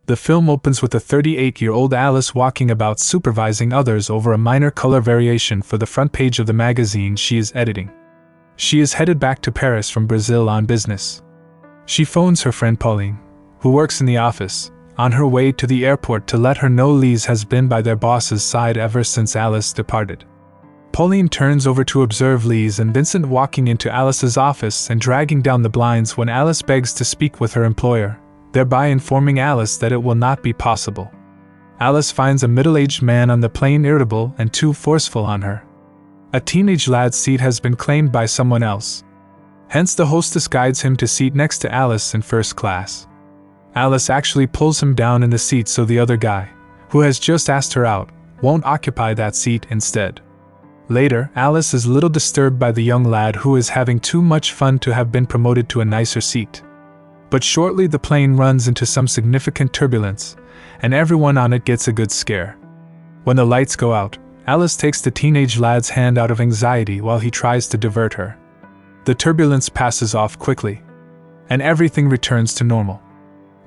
The film opens with a 38-year-old Alice walking about supervising others over a minor color variation for the front page of the magazine she is editing. She is headed back to Paris from Brazil on business. She phones her friend Pauline, who works in the office, on her way to the airport to let her know Lise has been by their boss's side ever since Alice departed. Pauline turns over to observe Lise and Vincent walking into Alice's office and dragging down the blinds when Alice begs to speak with her employer, thereby informing Alice that it will not be possible. Alice finds a middle-aged man on the plane irritable and too forceful on her. A teenage lad's seat has been claimed by someone else. Hence the hostess guides him to seat next to Alice in first class. Alice actually pulls him down in the seat so the other guy, who has just asked her out, won't occupy that seat instead. Later, Alice is little disturbed by the young lad who is having too much fun to have been promoted to a nicer seat. But shortly the plane runs into some significant turbulence, and everyone on it gets a good scare. When the lights go out, Alice takes the teenage lad's hand out of anxiety while he tries to divert her. The turbulence passes off quickly, and everything returns to normal.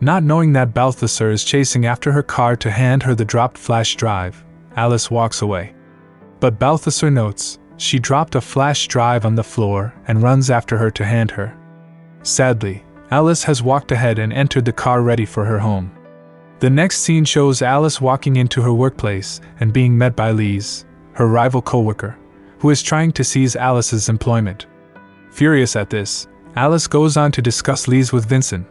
Not knowing that Balthazar is chasing after her car to hand her the dropped flash drive, Alice walks away. But Balthazar notes she dropped a flash drive on the floor and runs after her to hand her. Sadly, Alice has walked ahead and entered the car ready for her home. The next scene shows Alice walking into her workplace and being met by Lise, her rival co-worker, who is trying to seize Alice's employment. Furious at this, Alice goes on to discuss Lise with Vincent,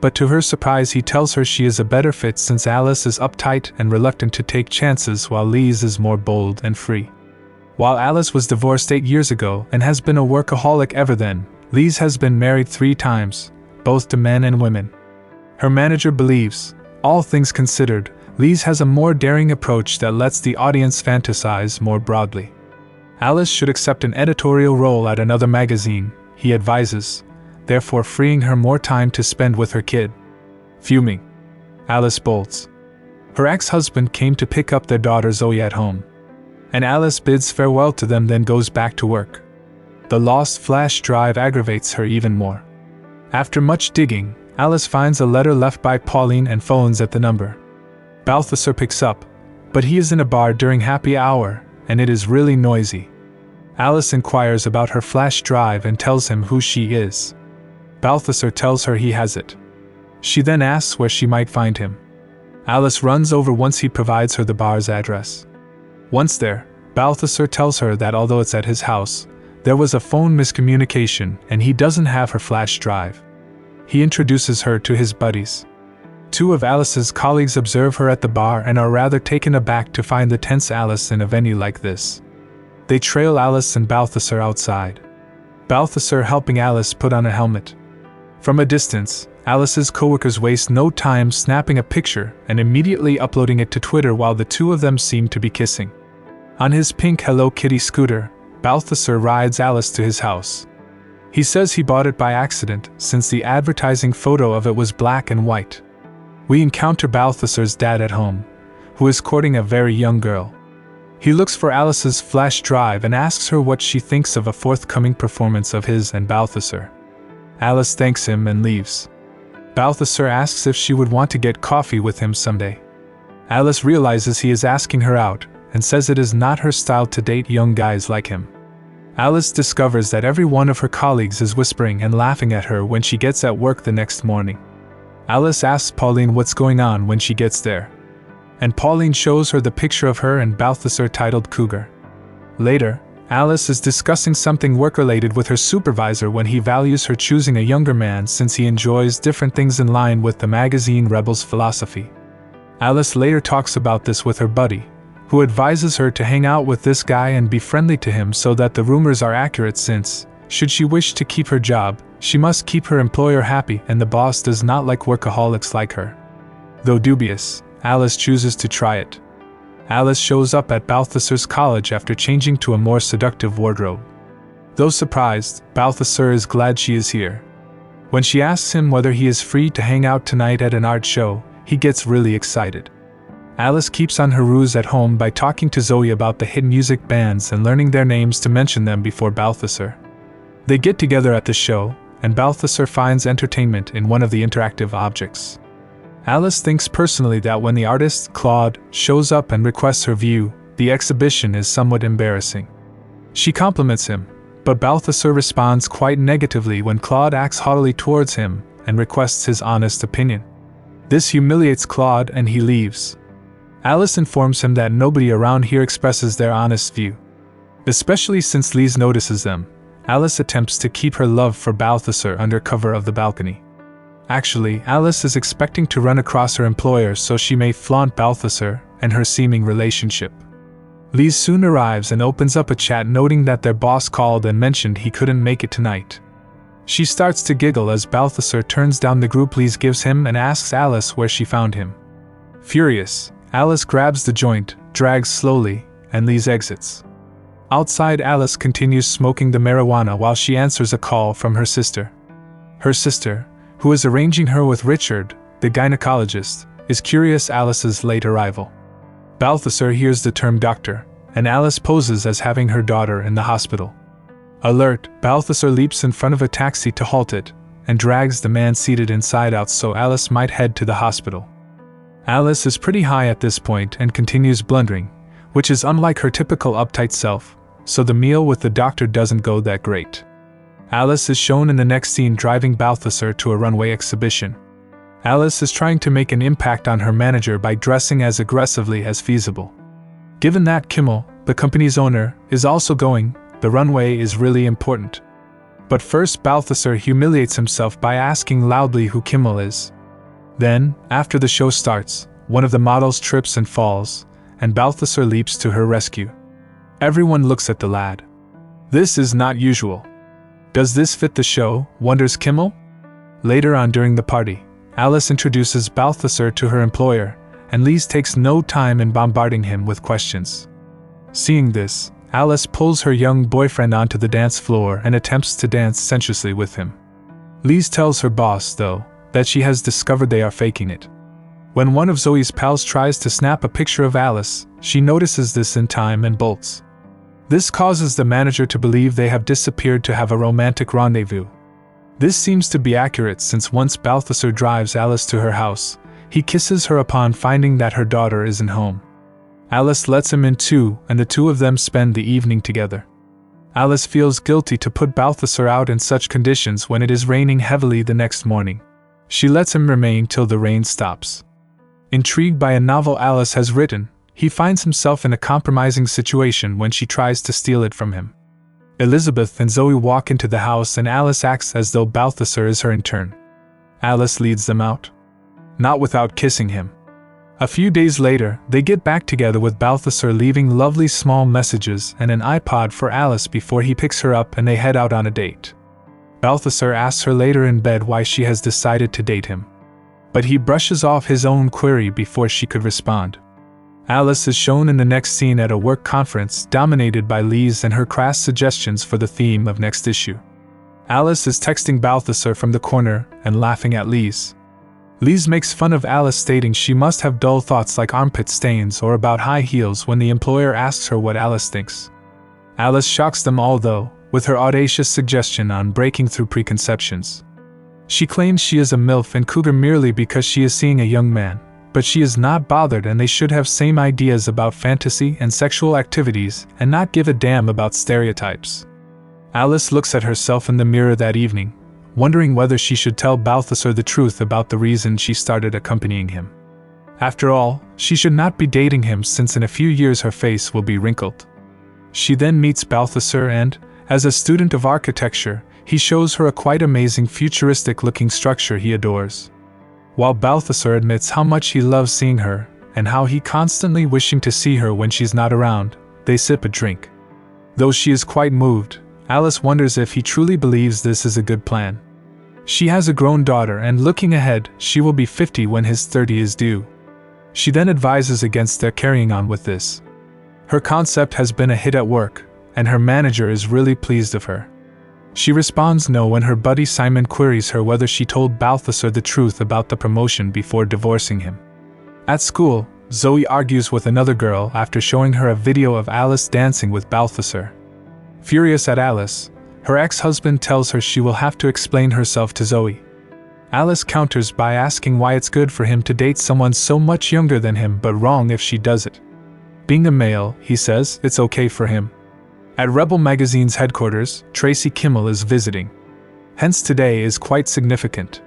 but to her surprise he tells her she is a better fit since Alice is uptight and reluctant to take chances while Lise is more bold and free. While Alice was divorced 8 years ago and has been a workaholic ever then, Lise has been married 3 times, both to men and women. Her manager believes, all things considered, Lise has a more daring approach that lets the audience fantasize more broadly. Alice should accept an editorial role at another magazine, he advises, therefore freeing her more time to spend with her kid. Fuming, Alice bolts. Her ex-husband came to pick up their daughter Zoe at home, and Alice bids farewell to them then goes back to work. The lost flash drive aggravates her even more. After much digging, Alice finds a letter left by Pauline and phones at the number. Balthazar picks up, but he is in a bar during happy hour, and it is really noisy. Alice inquires about her flash drive and tells him who she is. Balthazar tells her he has it. She then asks where she might find him. Alice runs over once he provides her the bar's address. Once there, Balthazar tells her that although it's at his house, there was a phone miscommunication and he doesn't have her flash drive. He introduces her to his buddies. 2 of Alice's colleagues observe her at the bar and are rather taken aback to find the tense Alice in a venue like this. They trail Alice and Balthazar outside, Balthazar helping Alice put on a helmet. From a distance, Alice's coworkers waste no time snapping a picture and immediately uploading it to Twitter while the 2 of them seem to be kissing. On his pink Hello Kitty scooter, Balthazar rides Alice to his house. He says he bought it by accident since the advertising photo of it was black and white. We encounter Balthazar's dad at home, who is courting a very young girl. He looks for Alice's flash drive and asks her what she thinks of a forthcoming performance of his and Balthazar. Alice thanks him and leaves. Balthazar asks if she would want to get coffee with him someday. Alice realizes he is asking her out and says it is not her style to date young guys like him. Alice discovers that every one of her colleagues is whispering and laughing at her when she gets at work the next morning. Alice asks Pauline what's going on when she gets there, and Pauline shows her the picture of her and Balthazar titled Cougar. Later, Alice is discussing something work-related with her supervisor when he values her choosing a younger man since he enjoys different things in line with the magazine Rebelle's philosophy. Alice later talks about this with her buddy, who advises her to hang out with this guy and be friendly to him so that the rumors are accurate since, should she wish to keep her job, she must keep her employer happy and the boss does not like workaholics like her. Though dubious, Alice chooses to try it. Alice shows up at Balthazar's college after changing to a more seductive wardrobe. Though surprised, Balthazar is glad she is here. When she asks him whether he is free to hang out tonight at an art show, he gets really excited. Alice keeps on her ruse at home by talking to Zoe about the hit music bands and learning their names to mention them before Balthazar. They get together at the show, and Balthazar finds entertainment in one of the interactive objects. Alice thinks personally that when the artist, Claude, shows up and requests her view, the exhibition is somewhat embarrassing. She compliments him, but Balthazar responds quite negatively when Claude acts haughtily towards him and requests his honest opinion. This humiliates Claude and he leaves. Alice informs him that nobody around here expresses their honest view. Especially since Lise notices them, Alice attempts to keep her love for Balthazar under cover of the balcony. Actually, Alice is expecting to run across her employer so she may flaunt Balthazar and her seeming relationship. Lise soon arrives and opens up a chat noting that their boss called and mentioned he couldn't make it tonight. She starts to giggle as Balthazar turns down the group Lise gives him and asks Alice where she found him. Furious, Alice grabs the joint, drags slowly, and Lise exits. Outside, Alice continues smoking the marijuana while she answers a call from her sister. Her sister, who is arranging her with Richard, the gynecologist, is curious Alice's late arrival. Balthazar hears the term doctor, and Alice poses as having her daughter in the hospital. Alert, Balthazar leaps in front of a taxi to halt it, and drags the man seated inside out so Alice might head to the hospital. Alice is pretty high at this point and continues blundering, which is unlike her typical uptight self, so the meal with the doctor doesn't go that great. Alice is shown in the next scene driving Balthazar to a runway exhibition. Alice is trying to make an impact on her manager by dressing as aggressively as feasible. Given that Kimmel, the company's owner, is also going, the runway is really important. But first Balthazar humiliates himself by asking loudly who Kimmel is. Then, after the show starts, one of the models trips and falls, and Balthazar leaps to her rescue. Everyone looks at the lad. This is not usual. Does this fit the show, wonders Kimmel? Later on during the party, Alice introduces Balthazar to her employer, and Lise takes no time in bombarding him with questions. Seeing this, Alice pulls her young boyfriend onto the dance floor and attempts to dance sensuously with him. Lise tells her boss, though, that she has discovered they are faking it. When one of Zoe's pals tries to snap a picture of Alice, she notices this in time and bolts. This causes the manager to believe they have disappeared to have a romantic rendezvous. This seems to be accurate since once Balthazar drives Alice to her house, he kisses her upon finding that her daughter isn't home. Alice lets him in too, and the two of them spend the evening together. Alice feels guilty to put Balthazar out in such conditions when it is raining heavily the next morning. She lets him remain till the rain stops. Intrigued by a novel Alice has written, he finds himself in a compromising situation when she tries to steal it from him. Elizabeth and Zoe walk into the house and Alice acts as though Balthazar is her intern. Alice leads them out. Not without kissing him. A few days later, they get back together with Balthazar leaving lovely small messages and an iPod for Alice before he picks her up and they head out on a date. Balthazar asks her later in bed why she has decided to date him. But he brushes off his own query before she could respond. Alice is shown in the next scene at a work conference dominated by Lise and her crass suggestions for the theme of next issue. Alice is texting Balthazar from the corner and laughing at Lise. Lise makes fun of Alice stating she must have dull thoughts like armpit stains or about high heels when the employer asks her what Alice thinks. Alice shocks them all though, with her audacious suggestion on breaking through preconceptions. She claims she is a MILF and cougar merely because she is seeing a young man, but she is not bothered and they should have same ideas about fantasy and sexual activities and not give a damn about stereotypes. Alice looks at herself in the mirror that evening, wondering whether she should tell Balthazar the truth about the reason she started accompanying him. After all, she should not be dating him since in a few years her face will be wrinkled. She then meets Balthazar and, as a student of architecture, he shows her a quite amazing futuristic-looking structure he adores. While Balthazar admits how much he loves seeing her, and how he constantly wishing to see her when she's not around, they sip a drink. Though she is quite moved, Alice wonders if he truly believes this is a good plan. She has a grown daughter and looking ahead, she will be 50 when his 30 is due. She then advises against their carrying on with this. Her concept has been a hit at work, and her manager is really pleased of her. She responds no when her buddy Simon queries her whether she told Balthazar the truth about the promotion before divorcing him. At school, Zoe argues with another girl after showing her a video of Alice dancing with Balthazar. Furious at Alice, her ex-husband tells her she will have to explain herself to Zoe. Alice counters by asking why it's good for him to date someone so much younger than him but wrong if she does it. Being a male, he says, it's okay for him. At Rebelle magazine's headquarters, Tracy Kimmel is visiting. Hence today is quite significant.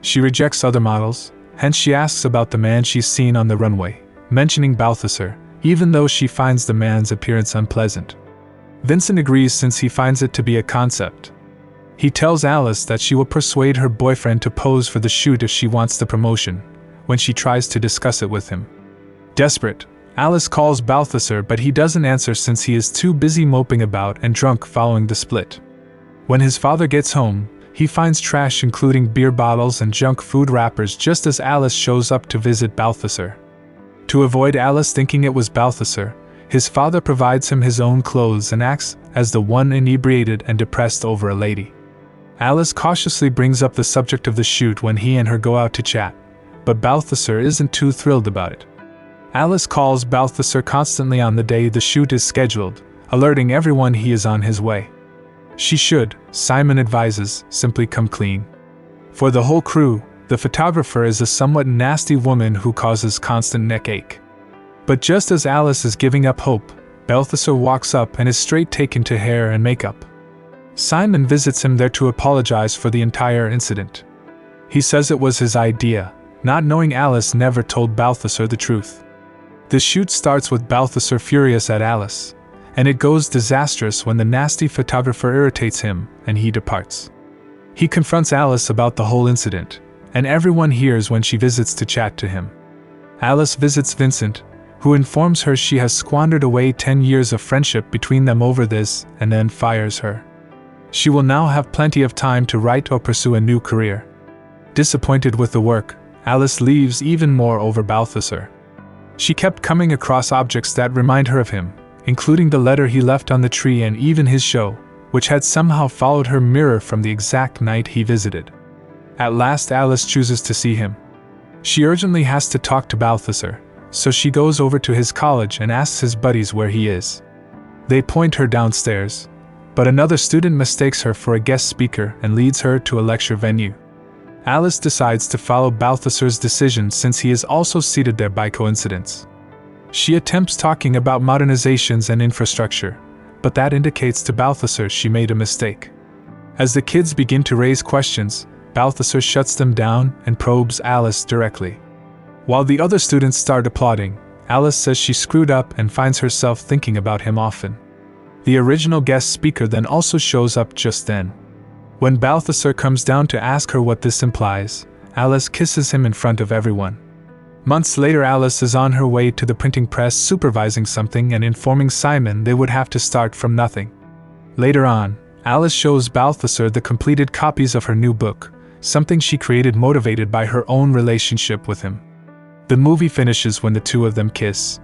She rejects other models, hence she asks about the man she's seen on the runway, mentioning Balthazar, even though she finds the man's appearance unpleasant. Vincent agrees since he finds it to be a concept. He tells Alice that she will persuade her boyfriend to pose for the shoot if she wants the promotion, when she tries to discuss it with him. Desperate, Alice calls Balthazar but he doesn't answer since he is too busy moping about and drunk following the split. When his father gets home, he finds trash including beer bottles and junk food wrappers just as Alice shows up to visit Balthazar. To avoid Alice thinking it was Balthazar, his father provides him his own clothes and acts as the one inebriated and depressed over a lady. Alice cautiously brings up the subject of the shoot when he and her go out to chat, but Balthazar isn't too thrilled about it. Alice calls Balthazar constantly on the day the shoot is scheduled, alerting everyone he is on his way. She should, Simon advises, simply come clean. For the whole crew, the photographer is a somewhat nasty woman who causes constant neck ache. But just as Alice is giving up hope, Balthazar walks up and is straight taken to hair and makeup. Simon visits him there to apologize for the entire incident. He says it was his idea, not knowing Alice never told Balthazar the truth. The shoot starts with Balthazar furious at Alice, and it goes disastrous when the nasty photographer irritates him and he departs. He confronts Alice about the whole incident, and everyone hears when she visits to chat to him. Alice visits Vincent, who informs her she has squandered away 10 years of friendship between them over this and then fires her. She will now have plenty of time to write or pursue a new career. Disappointed with the work, Alice leaves even more over Balthazar. She kept coming across objects that remind her of him, including the letter he left on the tree and even his show, which had somehow followed her mirror from the exact night he visited. At last Alice chooses to see him. She urgently has to talk to Balthazar, so she goes over to his college and asks his buddies where he is. They point her downstairs, but another student mistakes her for a guest speaker and leads her to a lecture venue. Alice decides to follow Balthazar's decision since he is also seated there by coincidence. She attempts talking about modernizations and infrastructure, but that indicates to Balthazar she made a mistake. As the kids begin to raise questions, Balthazar shuts them down and probes Alice directly. While the other students start applauding, Alice says she screwed up and finds herself thinking about him often. The original guest speaker then also shows up just then. When Balthazar comes down to ask her what this implies, Alice kisses him in front of everyone. Months later, Alice is on her way to the printing press supervising something and informing Simon they would have to start from nothing. Later on, Alice shows Balthazar the completed copies of her new book, something she created motivated by her own relationship with him. The movie finishes when the two of them kiss.